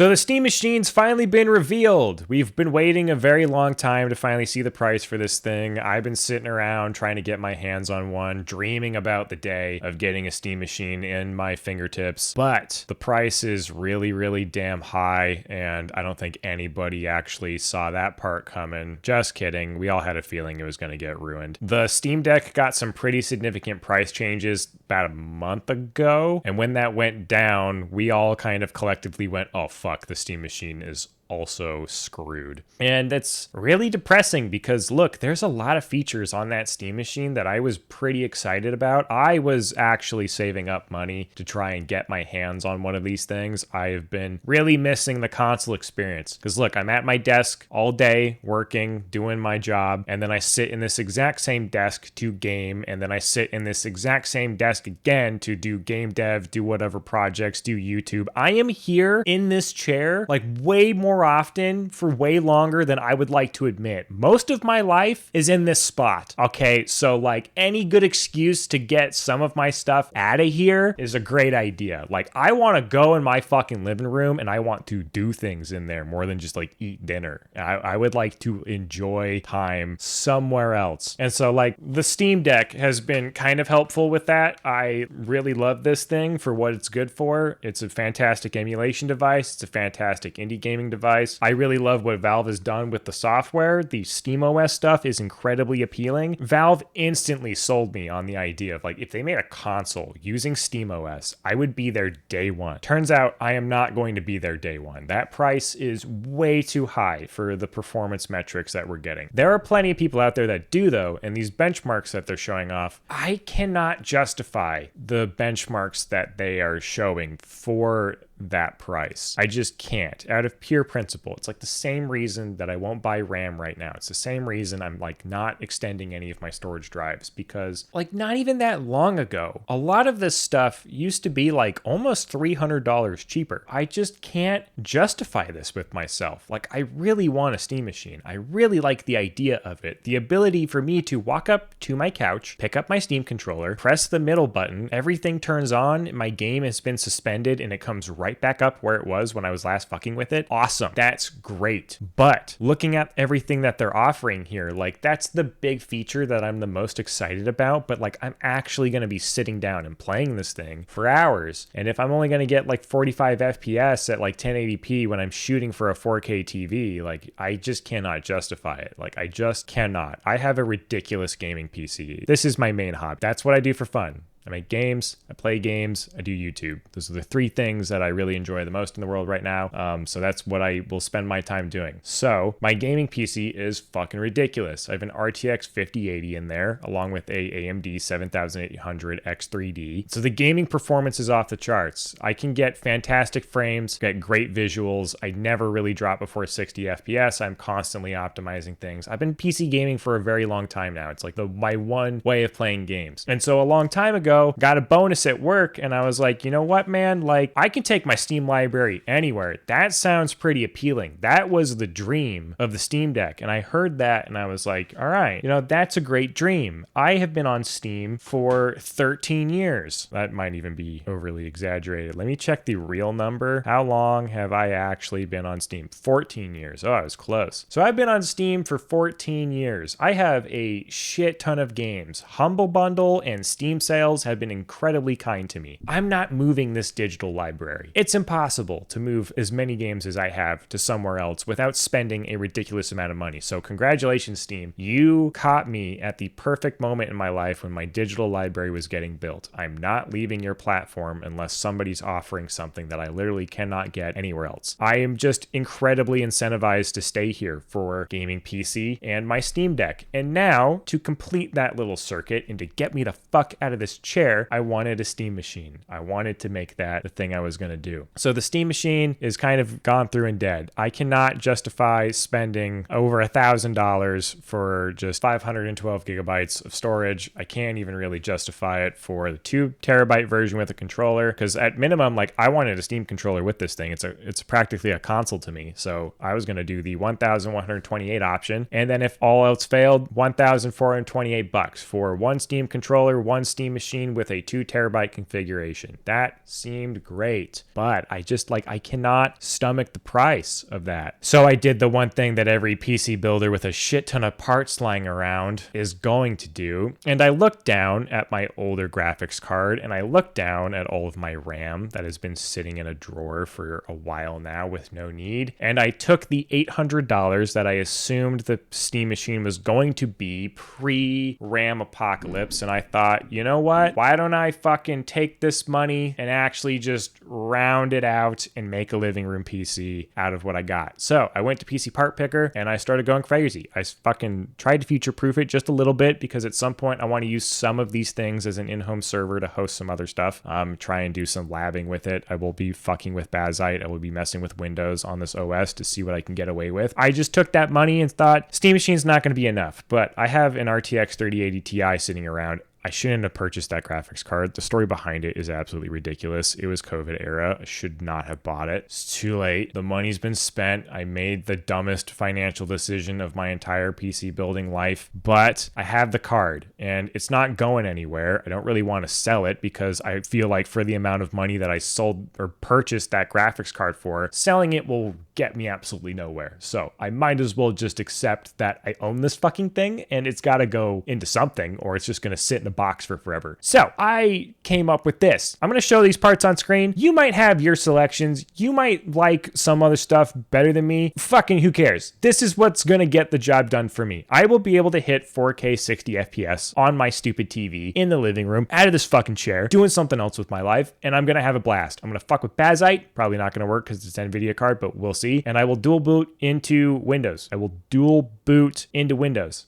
So the Steam Machine's finally been revealed. We've been waiting a very long time to finally see the price for this thing. I've been sitting around trying to get my hands on one, dreaming about the day of getting a Steam Machine in my fingertips. But the price is really, really damn high, and I don't think anybody actually saw that part coming. Just kidding. We all had a feeling it was going to get ruined. The Steam Deck got some pretty significant price changes about a month ago, and when that went down, we all kind of collectively went, oh fuck, the Steam Machine is also screwed. And it's really depressing because look, there's a lot of features on that Steam Machine that I was pretty excited about. I was actually saving up money to try and get my hands on one of these things. I have been really missing the console experience because look, I'm at my desk all day working, doing my job, and then I sit in this exact same desk to game, and then I sit in this exact same desk again to do game dev, do whatever projects, do YouTube. I am here in this chair like way more often for way longer than I would like to admit. Most of my life is in this spot. Okay, so like any good excuse to get some of my stuff out of here is a great idea. Like I want to go in my fucking living room and I want to do things in there more than just like eat dinner. I would like to enjoy time somewhere else. And so like the Steam Deck has been kind of helpful with that. I really love this thing for what it's good for. It's a fantastic emulation device. It's a fantastic indie gaming device. I really love what Valve has done with the software. The SteamOS stuff is incredibly appealing. Valve instantly sold me on the idea of like, if they made a console using SteamOS, I would be there day one. Turns out I am not going to be there day one. That price is way too high for the performance metrics that we're getting. There are plenty of people out there that do though, and these benchmarks that they're showing off, I cannot justify the benchmarks that they are showing for that price. I just can't, out of pure principle. It's like the same reason that I won't buy RAM right now. It's the same reason I'm like not extending any of my storage drives, because like not even that long ago, a lot of this stuff used to be like almost $300 cheaper. I just can't justify this with myself. Like I really want a Steam Machine. I really like the idea of it. The ability for me to walk up to my couch, pick up my Steam controller, press the middle button, everything turns on, my game has been suspended and it comes right back up where it was when I was last fucking with it. Awesome. That's great. But looking at everything that they're offering here, like that's the big feature that I'm the most excited about. But like I'm actually going to be sitting down and playing this thing for hours. And if I'm only going to get like 45 FPS at like 1080p when I'm shooting for a 4K TV, like I just cannot justify it. Like I just cannot. I have a ridiculous gaming PC. This is my main hobby. That's what I do for fun. I make games, I play games, I do YouTube. Those are the three things that I really enjoy the most in the world right now. So that's what I will spend my time doing. So my gaming PC is fucking ridiculous. I have an RTX 5080 in there, along with a AMD 7800 X3D. So the gaming performance is off the charts. I can get fantastic frames, get great visuals. I never really drop before 60 FPS. I'm constantly optimizing things. I've been PC gaming for a very long time now. It's like my one way of playing games. And so a long time ago, got a bonus at work, and I was like, you know what, man? Like, I can take my Steam library anywhere. That sounds pretty appealing. That was the dream of the Steam Deck. And I heard that, and I was like, all right, you know, that's a great dream. I have been on Steam for 13 years. That might even be overly exaggerated. Let me check the real number. How long have I actually been on Steam? 14 years. Oh, I was close. So I've been on Steam for 14 years. I have a shit ton of games. Humble Bundle and Steam sales have been incredibly kind to me. I'm not moving this digital library. It's impossible to move as many games as I have to somewhere else without spending a ridiculous amount of money. So congratulations, Steam. You caught me at the perfect moment in my life when my digital library was getting built. I'm not leaving your platform unless somebody's offering something that I literally cannot get anywhere else. I am just incredibly incentivized to stay here for gaming PC and my Steam Deck. And now, to complete that little circuit and to get me the fuck out of this chair, I wanted a Steam Machine. I wanted to make that the thing I was going to do. So the Steam Machine is kind of gone through and dead. I cannot justify spending over $1,000 for just 512 gigabytes of storage. I can't even really justify it for the 2 terabyte version with a controller, because at minimum, like I wanted a Steam controller with this thing. It's practically a console to me. So I was going to do the 1,128 option. And then if all else failed, $1,428 for one Steam controller, one Steam Machine, machine with a 2 terabyte configuration. That seemed great, but I just I cannot stomach the price of that. So I did the one thing that every PC builder with a shit ton of parts lying around is going to do. And I looked down at my older graphics card, and I looked down at all of my RAM that has been sitting in a drawer for a while now with no need. And I took the $800 that I assumed the Steam machine was going to be pre-RAM apocalypse, and I thought, you know what? Why don't I fucking take this money and actually just round it out and make a living room PC out of what I got? So I went to PC Part Picker and I started going crazy. I fucking tried to future-proof it just a little bit because at some point I want to use some of these things as an in-home server to host some other stuff. Try and do some labbing with it. I will be fucking with Bazzite. I will be messing with Windows on this OS to see what I can get away with. I just took that money and thought Steam Machine's not going to be enough, but I have an RTX 3080 Ti sitting around. I shouldn't have purchased that graphics card. The story behind it is absolutely ridiculous. It was COVID era. I should not have bought it. It's too late. The money's been spent. I made the dumbest financial decision of my entire PC building life, but I have the card and it's not going anywhere. I don't really want to sell it because I feel like for the amount of money that I sold or purchased that graphics card for, selling it will get me absolutely nowhere. So I might as well just accept that I own this fucking thing and it's got to go into something or it's just going to sit in a box for forever. So I came up with this. I'm going to show these parts on screen. You might have your selections. You might like some other stuff better than me. Fucking who cares? This is what's going to get the job done for me. I will be able to hit 4K 60 FPS on my stupid TV in the living room out of this fucking chair doing something else with my life, and I'm going to have a blast. I'm going to fuck with Bazzite. Probably not going to work because it's an NVIDIA card, but we'll see. And I will dual boot into Windows.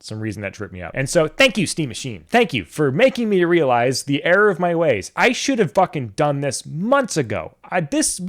Some reason that tripped me out. And so thank you, Steam Machine. Thank you for making me realize the error of my ways. I should have fucking done this months ago. This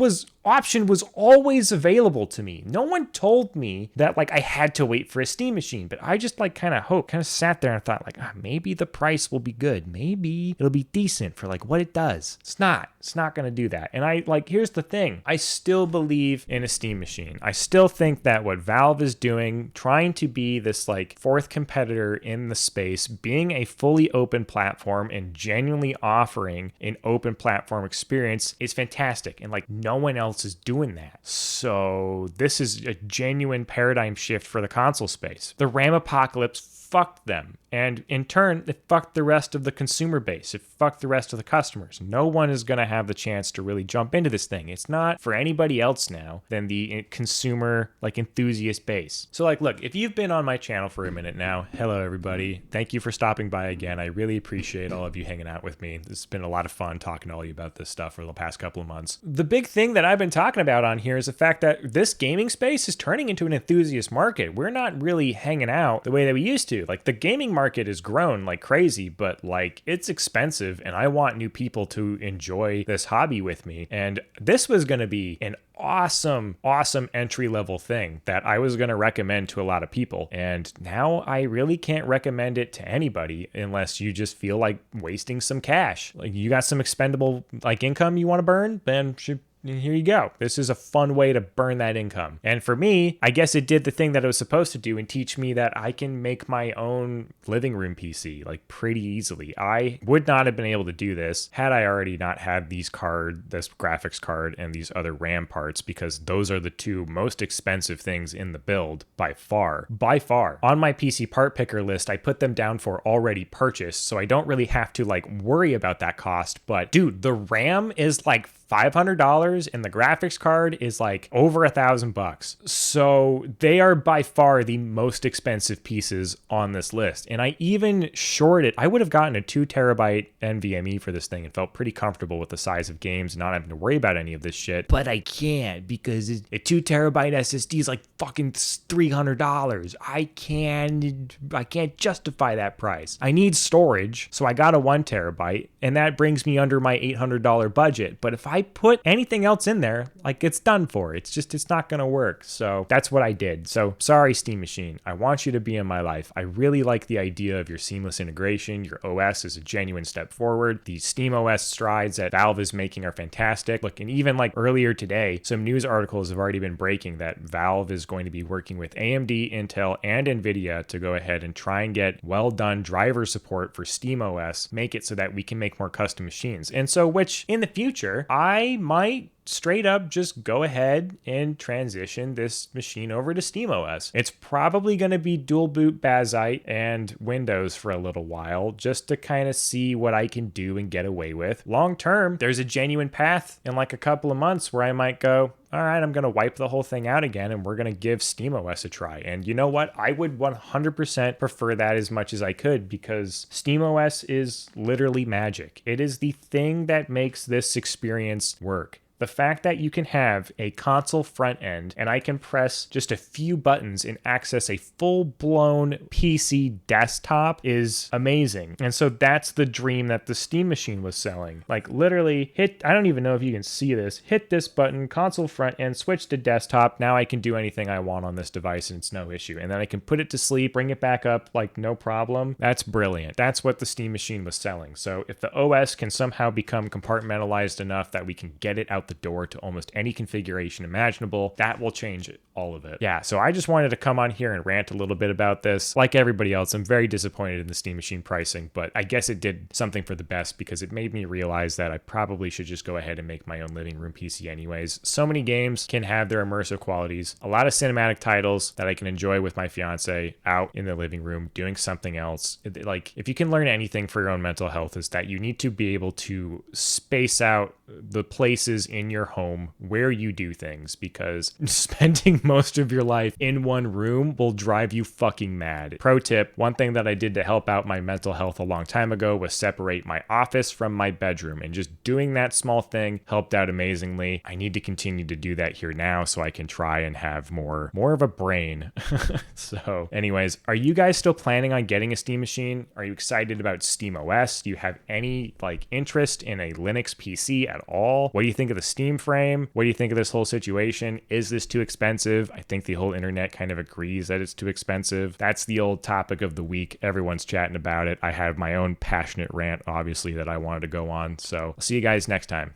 option was always available to me. No one told me that I had to wait for a Steam machine, but I just kind of sat there and thought maybe the price will be good. Maybe it'll be decent for what it does. It's not going to do that. And here's the thing. I still believe in a Steam machine. I still think that what Valve is doing, trying to be this fourth competitor in the space, being a fully open platform and genuinely offering an open platform experience is fantastic. And no one else is doing that. So this is a genuine paradigm shift for the console space. The RAM apocalypse fucked them. And in turn, it fucked the rest of the consumer base. It fucked the rest of the customers. No one is going to have the chance to really jump into this thing. It's not for anybody else now than the consumer, enthusiast base. So look, if you've been on my channel for a minute now, hello everybody. Thank you for stopping by again. I really appreciate all of you hanging out with me. This has been a lot of fun talking to all you about this stuff for the past couple of months. The big thing that I've been talking about on here is the fact that this gaming space is turning into an enthusiast market. We're not really hanging out the way that we used to. The gaming market has grown like crazy, but it's expensive and I want new people to enjoy this hobby with me. And this was going to be an awesome entry level thing that I was going to recommend to a lot of people. And now I really can't recommend it to anybody unless you just feel like wasting some cash. You got some expendable income you want to burn, then here you go. This is a fun way to burn that income. And for me, I guess it did the thing that it was supposed to do and teach me that I can make my own living room PC pretty easily. I would not have been able to do this had I already not had this graphics card and these other RAM parts, because those are the two most expensive things in the build by far. On my PC part picker list, I put them down for already purchased, so I don't really have to worry about that cost. But dude, the RAM is $500 and the graphics card is over $1,000. So they are by far the most expensive pieces on this list. And I even shorted, I would have gotten a 2 terabyte NVMe for this thing and felt pretty comfortable with the size of games and not having to worry about any of this shit. But I can't because a 2 terabyte SSD is fucking $300. I can't justify that price. I need storage, so I got a 1 terabyte and that brings me under my $800 budget. But if I put anything else in there, like it's done for. It's not gonna work. So that's what I did. So sorry, Steam Machine. I want you to be in my life. I really like the idea of your seamless integration. Your OS is a genuine step forward. The Steam OS strides that Valve is making are fantastic. Look, and even like earlier today, some news articles have already been breaking that Valve is going to be working with AMD, Intel, and NVIDIA to go ahead and try and get well done driver support for Steam OS, make it so that we can make more custom machines. And so, which in the future, I might straight up just go ahead and transition this machine over to SteamOS. It's probably going to be dual boot Bazzite and Windows for a little while just to kind of see what I can do and get away with. Long term, there's a genuine path in like a couple of months where I might go, all right, I'm going to wipe the whole thing out again and we're going to give SteamOS a try. And you know what? I would 100% prefer that as much as I could because SteamOS is literally magic. It is the thing that makes this experience work. The fact that you can have a console front end and I can press just a few buttons and access a full-blown PC desktop is amazing. And so that's the dream that the Steam Machine was selling. Like literally I don't even know if you can see this, hit this button, console front end, switch to desktop. Now I can do anything I want on this device and it's no issue. And then I can put it to sleep, bring it back up like no problem. That's brilliant. That's what the Steam Machine was selling. So if the OS can somehow become compartmentalized enough that we can get it out the door to almost any configuration imaginable, that will change all of it. Yeah, so I just wanted to come on here and rant a little bit about this. Like everybody else, I'm very disappointed in the Steam Machine pricing, but I guess it did something for the best because it made me realize that I probably should just go ahead and make my own living room PC anyways. So many games can have their immersive qualities, a lot of cinematic titles that I can enjoy with my fiance out in the living room doing something else. Like if you can learn anything for your own mental health is that you need to be able to space out the places in your home where you do things because spending most of your life in one room will drive you fucking mad. Pro tip, one thing that I did to help out my mental health a long time ago was separate my office from my bedroom, and just doing that small thing helped out amazingly. I need to continue to do that here now so I can try and have more of a brain. So anyways, are you guys still planning on getting a Steam Machine? Are you excited about SteamOS? Do you have any like interest in a Linux PC at all? What do you think of the Steam frame? What do you think of this whole situation? Is this too expensive? I think the whole internet kind of agrees that it's too expensive. That's the old topic of the week. Everyone's chatting about it. I have my own passionate rant, obviously, that I wanted to go on. So I'll see you guys next time.